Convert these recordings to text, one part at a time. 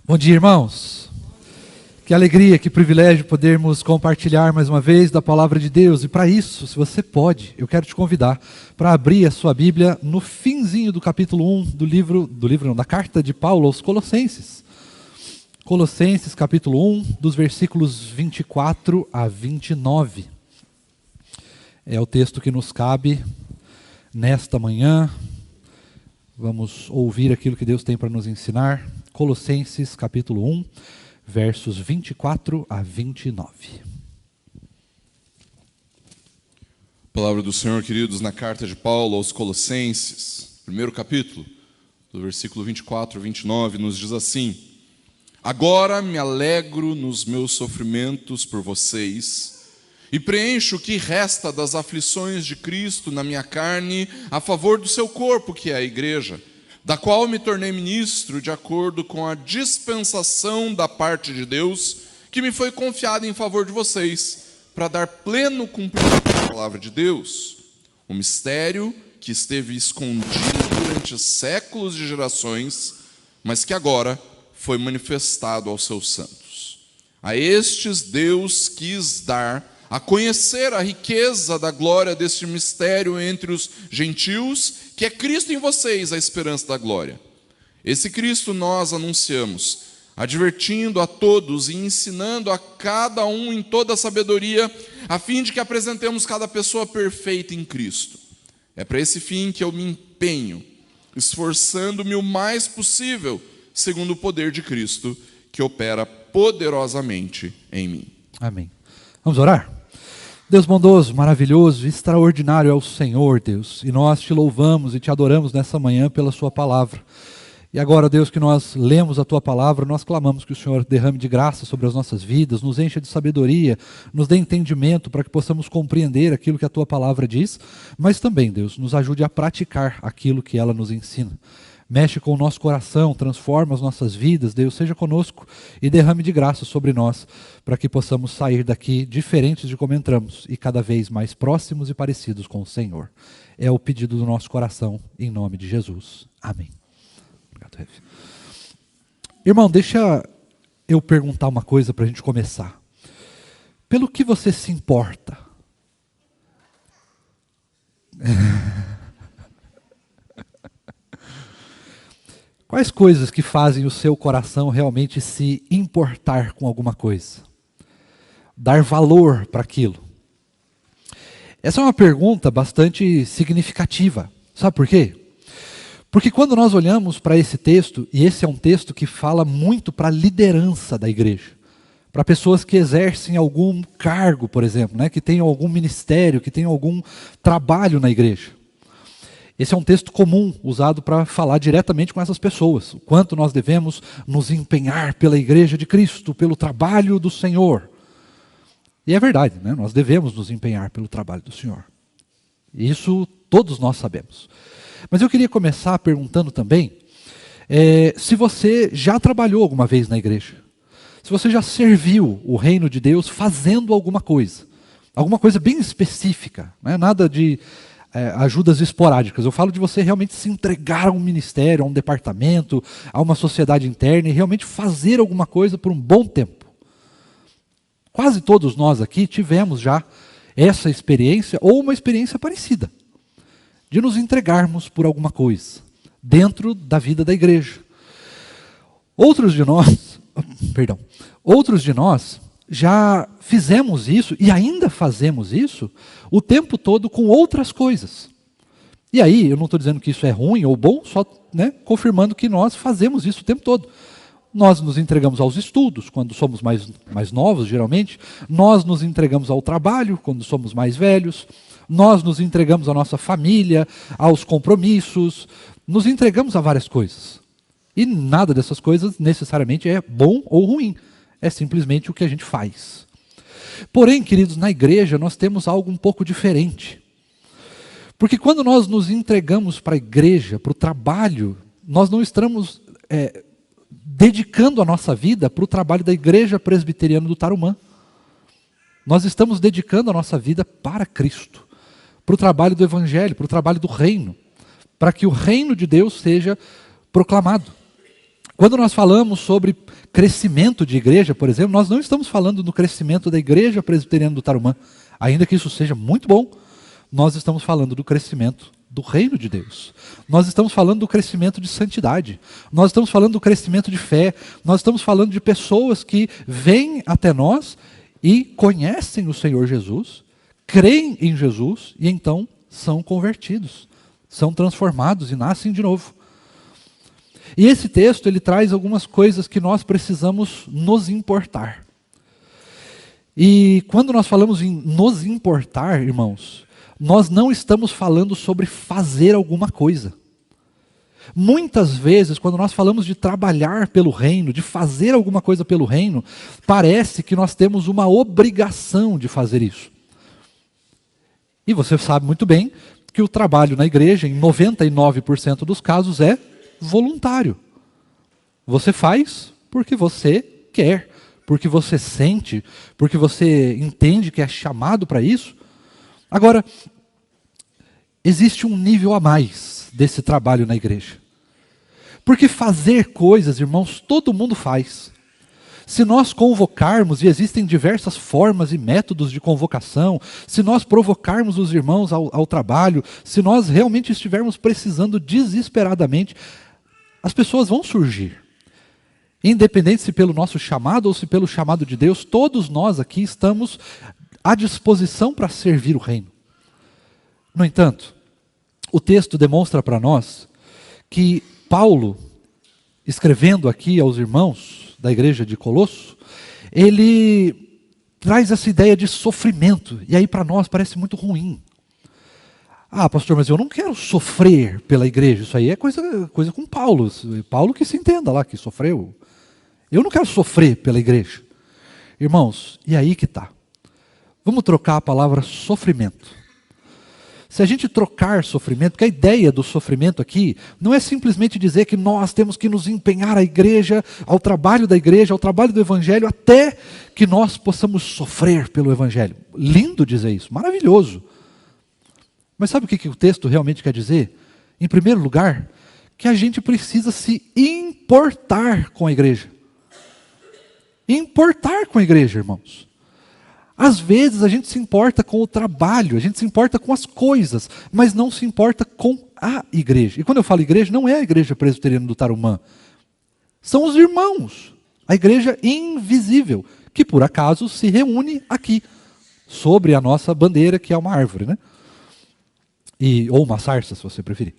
Bom dia, irmãos. Que alegria, que privilégio podermos compartilhar mais uma vez da palavra de Deus. E para isso, se você pode, eu quero te convidar para abrir a sua Bíblia no finzinho do capítulo 1 da carta de Paulo aos Colossenses. Colossenses, capítulo 1, dos versículos 24 a 29. É o texto que nos cabe nesta manhã. Vamos ouvir aquilo que Deus tem para nos ensinar. Colossenses, capítulo 1, versos 24 a 29. Palavra do Senhor, queridos, na carta de Paulo aos Colossenses, primeiro capítulo, do versículo 24 a 29, nos diz assim: Agora me alegro nos meus sofrimentos por vocês e preencho o que resta das aflições de Cristo na minha carne a favor do seu corpo, que é a igreja, da qual me tornei ministro de acordo com a dispensação da parte de Deus, que me foi confiada em favor de vocês, para dar pleno cumprimento à palavra de Deus, um mistério que esteve escondido durante séculos de gerações, mas que agora foi manifestado aos seus santos. A estes Deus quis dar a conhecer a riqueza da glória deste mistério entre os gentios, que é Cristo em vocês, a esperança da glória. Esse Cristo nós anunciamos, advertindo a todos e ensinando a cada um em toda a sabedoria, a fim de que apresentemos cada pessoa perfeita em Cristo. É para esse fim que eu me empenho, esforçando-me o mais possível, segundo o poder de Cristo, que opera poderosamente em mim. Amém. Vamos orar? Deus bondoso, maravilhoso, extraordinário é o Senhor, Deus. E nós te louvamos e te adoramos nessa manhã pela sua palavra. E agora, Deus, que nós lemos a tua palavra, nós clamamos que o Senhor derrame de graça sobre as nossas vidas, nos encha de sabedoria, nos dê entendimento para que possamos compreender aquilo que a tua palavra diz, mas também, Deus, nos ajude a praticar aquilo que ela nos ensina. Mexe com o nosso coração, transforma as nossas vidas, Deus, seja conosco e derrame de graça sobre nós, para que possamos sair daqui diferentes de como entramos e cada vez mais próximos e parecidos com o Senhor. É o pedido do nosso coração, em nome de Jesus. Amém. Obrigado, Rev. Irmão, deixa eu perguntar uma coisa para a gente começar. Pelo que você se importa? Quais coisas que fazem o seu coração realmente se importar com alguma coisa? Dar valor para aquilo? Essa é uma pergunta bastante significativa. Sabe por quê? Porque quando nós olhamos para esse texto, e esse é um texto que fala muito para a liderança da igreja, para pessoas que exercem algum cargo, por exemplo, né, que tenham algum ministério, que tenham algum trabalho na igreja. Esse é um texto comum, usado para falar diretamente com essas pessoas. O quanto nós devemos nos empenhar pela igreja de Cristo, pelo trabalho do Senhor. E é verdade, né? Nós devemos nos empenhar pelo trabalho do Senhor. Isso todos nós sabemos. Mas eu queria começar perguntando também, se você já trabalhou alguma vez na igreja. Se você já serviu o reino de Deus fazendo alguma coisa bem específica, né? Nada de ajudas esporádicas. Eu falo de você realmente se entregar a um ministério, a um departamento, a uma sociedade interna e realmente fazer alguma coisa por um bom tempo. Quase todos nós aqui tivemos já essa experiência ou uma experiência parecida, de nos entregarmos por alguma coisa dentro da vida da igreja. Outros de nós já fizemos isso e ainda fazemos isso o tempo todo com outras coisas. E aí, eu não estou dizendo que isso é ruim ou bom, só confirmando que nós fazemos isso o tempo todo. Nós nos entregamos aos estudos, quando somos mais novos, geralmente. Nós nos entregamos ao trabalho, quando somos mais velhos. Nós nos entregamos à nossa família, aos compromissos. Nos entregamos a várias coisas. E nada dessas coisas necessariamente é bom ou ruim. É simplesmente o que a gente faz. Porém, queridos, na igreja nós temos algo um pouco diferente. Porque quando nós nos entregamos para a igreja, para o trabalho, nós não estamos dedicando a nossa vida para o trabalho da igreja presbiteriana do Tarumã. Nós estamos dedicando a nossa vida para Cristo, para o trabalho do Evangelho, para o trabalho do reino, para que o reino de Deus seja proclamado. Quando nós falamos sobre crescimento de igreja, por exemplo, nós não estamos falando do crescimento da Igreja Presbiteriana do Tarumã, ainda que isso seja muito bom. Nós estamos falando do crescimento do reino de Deus. Nós estamos falando do crescimento de santidade. Nós estamos falando do crescimento de fé. Nós estamos falando de pessoas que vêm até nós e conhecem o Senhor Jesus, creem em Jesus e então são convertidos, são transformados e nascem de novo. E esse texto ele traz algumas coisas que nós precisamos nos importar. E quando nós falamos em nos importar, irmãos, nós não estamos falando sobre fazer alguma coisa. Muitas vezes, quando nós falamos de trabalhar pelo reino, de fazer alguma coisa pelo reino, parece que nós temos uma obrigação de fazer isso. E você sabe muito bem que o trabalho na igreja, em 99% dos casos, é voluntário. Você faz porque você quer, porque você sente, porque você entende que é chamado para isso. Agora, existe um nível a mais desse trabalho na igreja. Porque fazer coisas, irmãos, todo mundo faz. Se nós convocarmos, e existem diversas formas e métodos de convocação, se nós provocarmos os irmãos ao trabalho, se nós realmente estivermos precisando desesperadamente, as pessoas vão surgir. Independente se pelo nosso chamado ou se pelo chamado de Deus, todos nós aqui estamos à disposição para servir o reino. No entanto, o texto demonstra para nós que Paulo, escrevendo aqui aos irmãos da igreja de Colosso, ele traz essa ideia de sofrimento, e aí para nós parece muito ruim. Ah, pastor, mas eu não quero sofrer pela igreja, isso aí é coisa com Paulo, Paulo que se entenda lá, que sofreu. Eu não quero sofrer pela igreja. Irmãos, e aí que está. Vamos trocar a palavra sofrimento. Se a gente trocar sofrimento, porque a ideia do sofrimento aqui não é simplesmente dizer que nós temos que nos empenhar à igreja, ao trabalho da igreja, ao trabalho do evangelho, até que nós possamos sofrer pelo evangelho. Lindo dizer isso, maravilhoso. Mas sabe o que o texto realmente quer dizer? Em primeiro lugar, que a gente precisa se importar com a igreja. Importar com a igreja, irmãos. Às vezes a gente se importa com o trabalho, a gente se importa com as coisas, mas não se importa com a igreja. E quando eu falo igreja, não é a Igreja Presbiteriana do Tarumã. São os irmãos, a igreja invisível, que por acaso se reúne aqui, sobre a nossa bandeira, que é uma árvore, né? Ou uma sarça, se você preferir.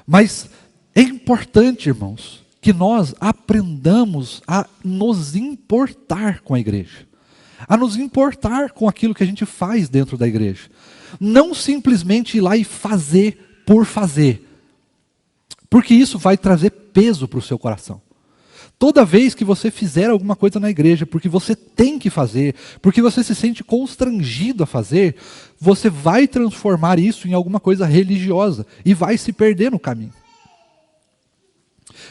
Mas é importante, irmãos, que nós aprendamos a nos importar com a igreja. A nos importar com aquilo que a gente faz dentro da igreja. Não simplesmente ir lá e fazer por fazer. Porque isso vai trazer peso para o seu coração. Toda vez que você fizer alguma coisa na igreja, porque você tem que fazer, porque você se sente constrangido a fazer, você vai transformar isso em alguma coisa religiosa e vai se perder no caminho.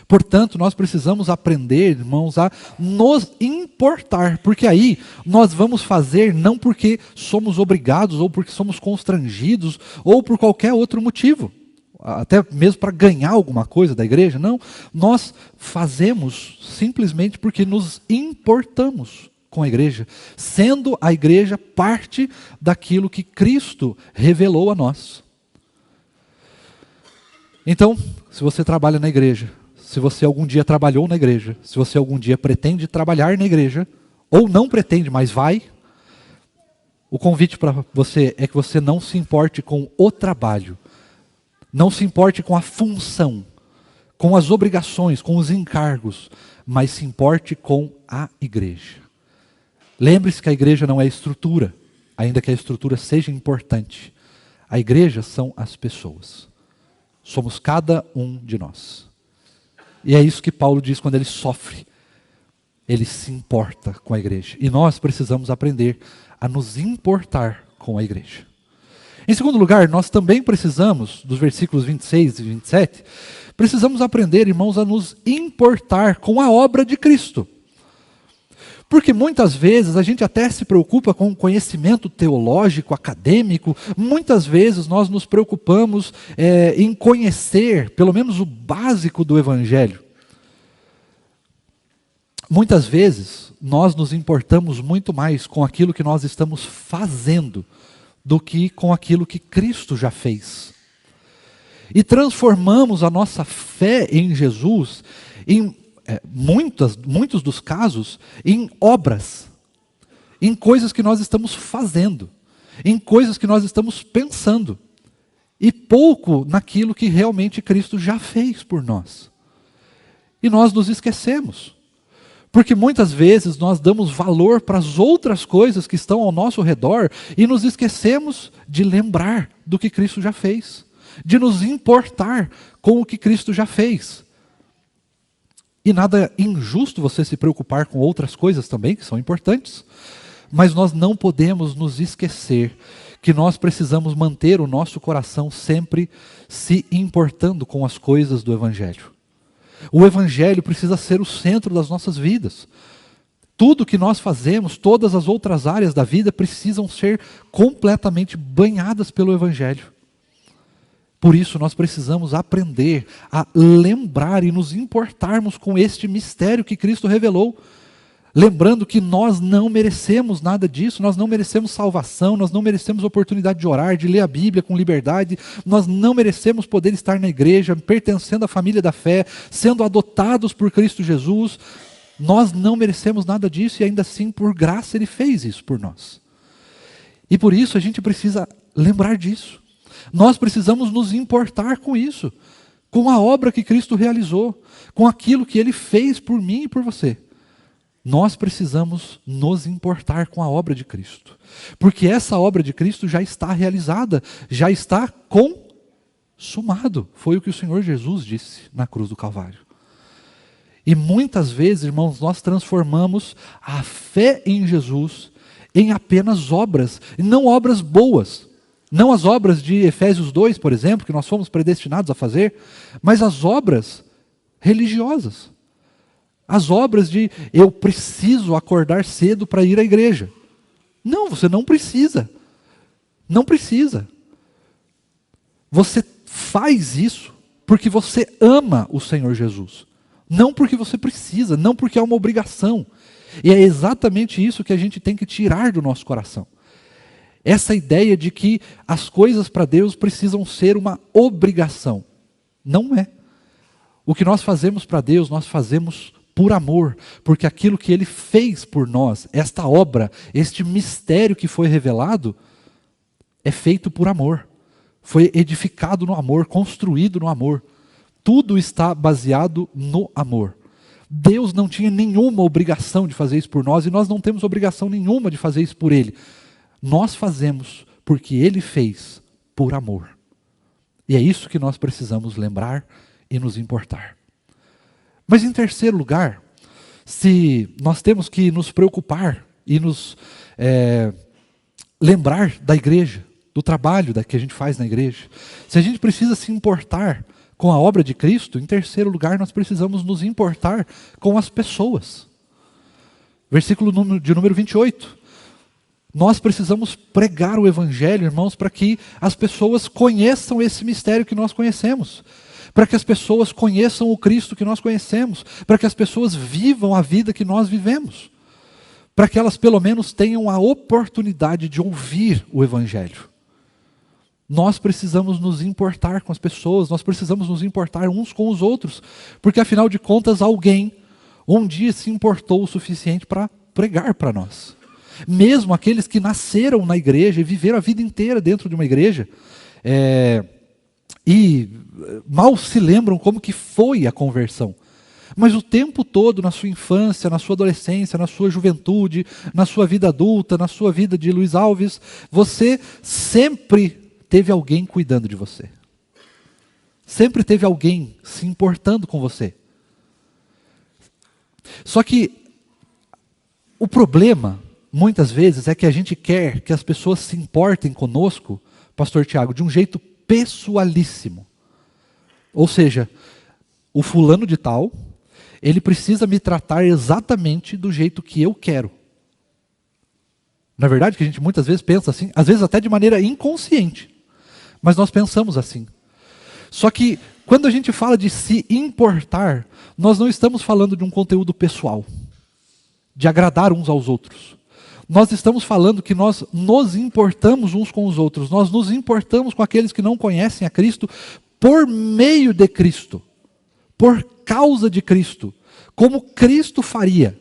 Portanto, nós precisamos aprender, irmãos, a nos importar, porque aí nós vamos fazer não porque somos obrigados, ou porque somos constrangidos, ou por qualquer outro motivo, até mesmo para ganhar alguma coisa da igreja, não. Nós fazemos simplesmente porque nos importamos com a igreja, sendo a igreja parte daquilo que Cristo revelou a nós. Então, se você trabalha na igreja, se você algum dia trabalhou na igreja, se você algum dia pretende trabalhar na igreja, ou não pretende, mas vai, o convite para você é que você não se importe com o trabalho, não se importe com a função, com as obrigações, com os encargos, mas se importe com a igreja. Lembre-se que a igreja não é estrutura, ainda que a estrutura seja importante. A igreja são as pessoas. Somos cada um de nós. E é isso que Paulo diz quando ele sofre. Ele se importa com a igreja. E nós precisamos aprender a nos importar com a igreja. Em segundo lugar, nós também precisamos, dos versículos 26 e 27, precisamos aprender, irmãos, a nos importar com a obra de Cristo. Porque muitas vezes a gente até se preocupa com o conhecimento teológico, acadêmico, muitas vezes nós nos preocupamos em conhecer, pelo menos o básico do Evangelho. Muitas vezes, nós nos importamos muito mais com aquilo que nós estamos fazendo do que com aquilo que Cristo já fez. E transformamos a nossa fé em Jesus, em muitos dos casos, em obras, em coisas que nós estamos fazendo, em coisas que nós estamos pensando, e pouco naquilo que realmente Cristo já fez por nós. E nós nos esquecemos, porque muitas vezes nós damos valor para as outras coisas que estão ao nosso redor e nos esquecemos de lembrar do que Cristo já fez, de nos importar com o que Cristo já fez. E nada injusto você se preocupar com outras coisas também, que são importantes, mas nós não podemos nos esquecer que nós precisamos manter o nosso coração sempre se importando com as coisas do Evangelho. O Evangelho precisa ser o centro das nossas vidas. Tudo que nós fazemos, todas as outras áreas da vida precisam ser completamente banhadas pelo Evangelho. Por isso nós precisamos aprender a lembrar e nos importarmos com este mistério que Cristo revelou. Lembrando que nós não merecemos nada disso, nós não merecemos salvação, nós não merecemos oportunidade de orar, de ler a Bíblia com liberdade, nós não merecemos poder estar na igreja, pertencendo à família da fé, sendo adotados por Cristo Jesus. Nós não merecemos nada disso e ainda assim, por graça, Ele fez isso por nós. E por isso a gente precisa lembrar disso. Nós precisamos nos importar com isso, com a obra que Cristo realizou, com aquilo que Ele fez por mim e por você. Nós precisamos nos importar com a obra de Cristo, porque essa obra de Cristo já está realizada, já está consumado. Foi o que o Senhor Jesus disse na cruz do Calvário. E muitas vezes, irmãos, nós transformamos a fé em Jesus em apenas obras, e não obras boas. Não as obras de Efésios 2, por exemplo, que nós fomos predestinados a fazer, mas as obras religiosas. As obras de eu preciso acordar cedo para ir à igreja. Não, você não precisa. Não precisa. Você faz isso porque você ama o Senhor Jesus. Não porque você precisa, não porque é uma obrigação. E é exatamente isso que a gente tem que tirar do nosso coração. Essa ideia de que as coisas para Deus precisam ser uma obrigação. Não é. O que nós fazemos para Deus, nós fazemos por amor, porque aquilo que Ele fez por nós, esta obra, este mistério que foi revelado, é feito por amor. Foi edificado no amor, construído no amor. Tudo está baseado no amor. Deus não tinha nenhuma obrigação de fazer isso por nós, e nós não temos obrigação nenhuma de fazer isso por Ele. Nós fazemos porque Ele fez por amor. E é isso que nós precisamos lembrar e nos importar. Mas em terceiro lugar, se nós temos que nos preocupar e nos lembrar da igreja, do trabalho que a gente faz na igreja, se a gente precisa se importar com a obra de Cristo, em terceiro lugar nós precisamos nos importar com as pessoas. Versículo de número 28. Nós precisamos pregar o Evangelho, irmãos, para que as pessoas conheçam esse mistério que nós conhecemos. Para que as pessoas conheçam o Cristo que nós conhecemos, para que as pessoas vivam a vida que nós vivemos, para que elas pelo menos tenham a oportunidade de ouvir o Evangelho. Nós precisamos nos importar com as pessoas, nós precisamos nos importar uns com os outros, porque afinal de contas alguém um dia se importou o suficiente para pregar para nós. Mesmo aqueles que nasceram na igreja e viveram a vida inteira dentro de uma igreja, e mal se lembram como que foi a conversão. Mas o tempo todo, na sua infância, na sua adolescência, na sua juventude, na sua vida adulta, na sua vida de Luiz Alves, você sempre teve alguém cuidando de você. Sempre teve alguém se importando com você. Só que o problema, muitas vezes, é que a gente quer que as pessoas se importem conosco, Pastor Tiago, de um jeito pessoalíssimo. Ou seja, o fulano de tal, ele precisa me tratar exatamente do jeito que eu quero. Na verdade, que a gente muitas vezes pensa assim, às vezes até de maneira inconsciente, mas nós pensamos assim. Só que quando a gente fala de se importar, nós não estamos falando de um conteúdo pessoal. de agradar uns aos outros. Nós estamos falando que nós nos importamos uns com os outros, nós nos importamos com aqueles que não conhecem a Cristo por meio de Cristo, por causa de Cristo, como Cristo faria.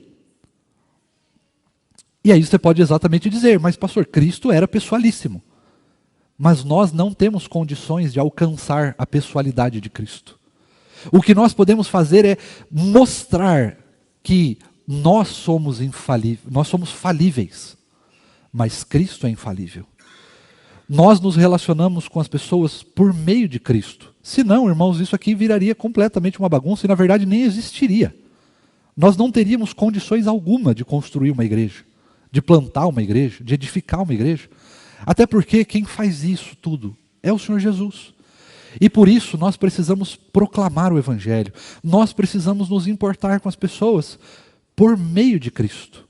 E aí você pode exatamente dizer, mas pastor, Cristo era pessoalíssimo. Mas nós não temos condições de alcançar a pessoalidade de Cristo. O que nós podemos fazer é mostrar que nós somos falíveis, mas Cristo é infalível. Nós nos relacionamos com as pessoas por meio de Cristo. Se não, irmãos, isso aqui viraria completamente uma bagunça e na verdade nem existiria. Nós não teríamos condições alguma de construir uma igreja, de plantar uma igreja, de edificar uma igreja. Até porque quem faz isso tudo é o Senhor Jesus. E por isso nós precisamos proclamar o Evangelho. Nós precisamos nos importar com as pessoas por meio de Cristo.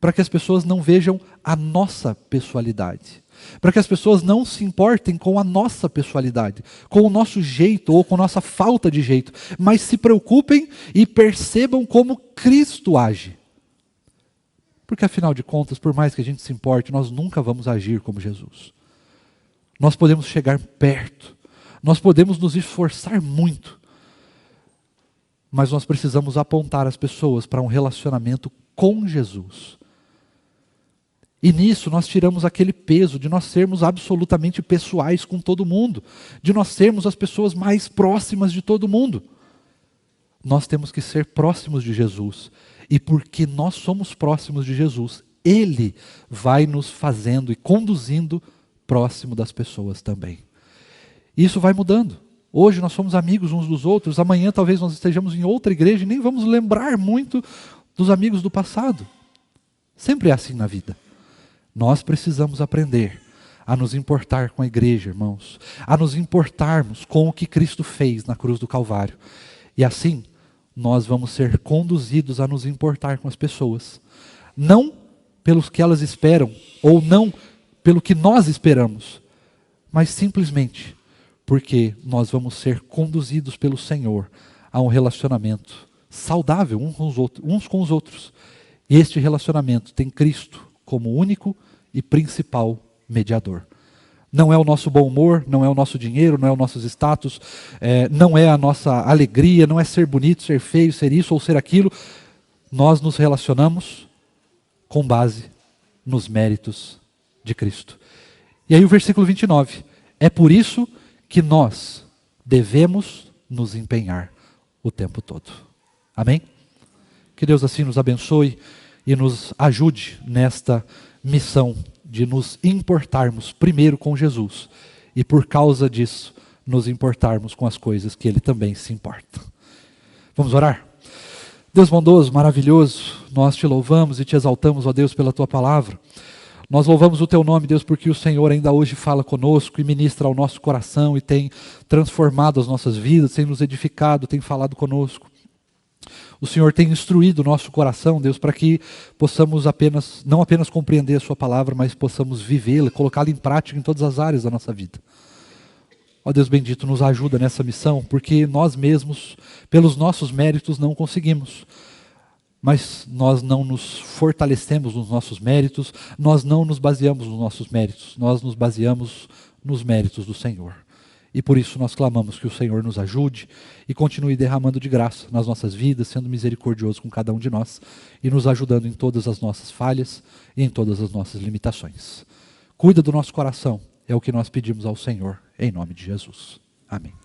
Para que as pessoas não vejam a nossa pessoalidade. Para que as pessoas não se importem com a nossa pessoalidade, com o nosso jeito ou com a nossa falta de jeito, mas se preocupem e percebam como Cristo age. Porque afinal de contas, por mais que a gente se importe, nós nunca vamos agir como Jesus. Nós podemos chegar perto, nós podemos nos esforçar muito, mas nós precisamos apontar as pessoas para um relacionamento com Jesus. E nisso nós tiramos aquele peso de nós sermos absolutamente pessoais com todo mundo, de nós sermos as pessoas mais próximas de todo mundo. Nós temos que ser próximos de Jesus. E porque nós somos próximos de Jesus, Ele vai nos fazendo e conduzindo próximo das pessoas também. Isso vai mudando. Hoje nós somos amigos uns dos outros, amanhã talvez nós estejamos em outra igreja e nem vamos lembrar muito dos amigos do passado. Sempre é assim na vida. Nós precisamos aprender a nos importar com a igreja, irmãos, a nos importarmos com o que Cristo fez na cruz do Calvário. E assim, nós vamos ser conduzidos a nos importar com as pessoas. Não pelos que elas esperam, ou não pelo que nós esperamos, mas simplesmente porque nós vamos ser conduzidos pelo Senhor a um relacionamento saudável uns com os outros. E este relacionamento tem Cristo como único e principal mediador. Não é o nosso bom humor, não é o nosso dinheiro, não é o nosso status, não é a nossa alegria, não é ser bonito, ser feio, ser isso ou ser aquilo. Nós nos relacionamos com base nos méritos de Cristo. E aí o versículo 29. É por isso que nós devemos nos empenhar o tempo todo. Amém? Que Deus assim nos abençoe e nos ajude nesta missão de nos importarmos primeiro com Jesus e por causa disso nos importarmos com as coisas que Ele também se importa. Vamos orar? Deus bondoso, maravilhoso, nós te louvamos e te exaltamos, ó Deus, pela Tua palavra. Nós louvamos o Teu nome, Deus, porque o Senhor ainda hoje fala conosco e ministra ao nosso coração e tem transformado as nossas vidas, tem nos edificado, tem falado conosco. O Senhor tem instruído o nosso coração, Deus, para que possamos não apenas compreender a Sua palavra, mas possamos vivê-la, colocá-la em prática em todas as áreas da nossa vida. Ó Deus bendito, nos ajuda nessa missão, porque nós mesmos, pelos nossos méritos, não conseguimos. Mas nós não nos fortalecemos nos nossos méritos, nós não nos baseamos nos nossos méritos, nós nos baseamos nos méritos do Senhor. E por isso nós clamamos que o Senhor nos ajude e continue derramando de graça nas nossas vidas, sendo misericordioso com cada um de nós e nos ajudando em todas as nossas falhas e em todas as nossas limitações. Cuida do nosso coração, é o que nós pedimos ao Senhor, em nome de Jesus. Amém.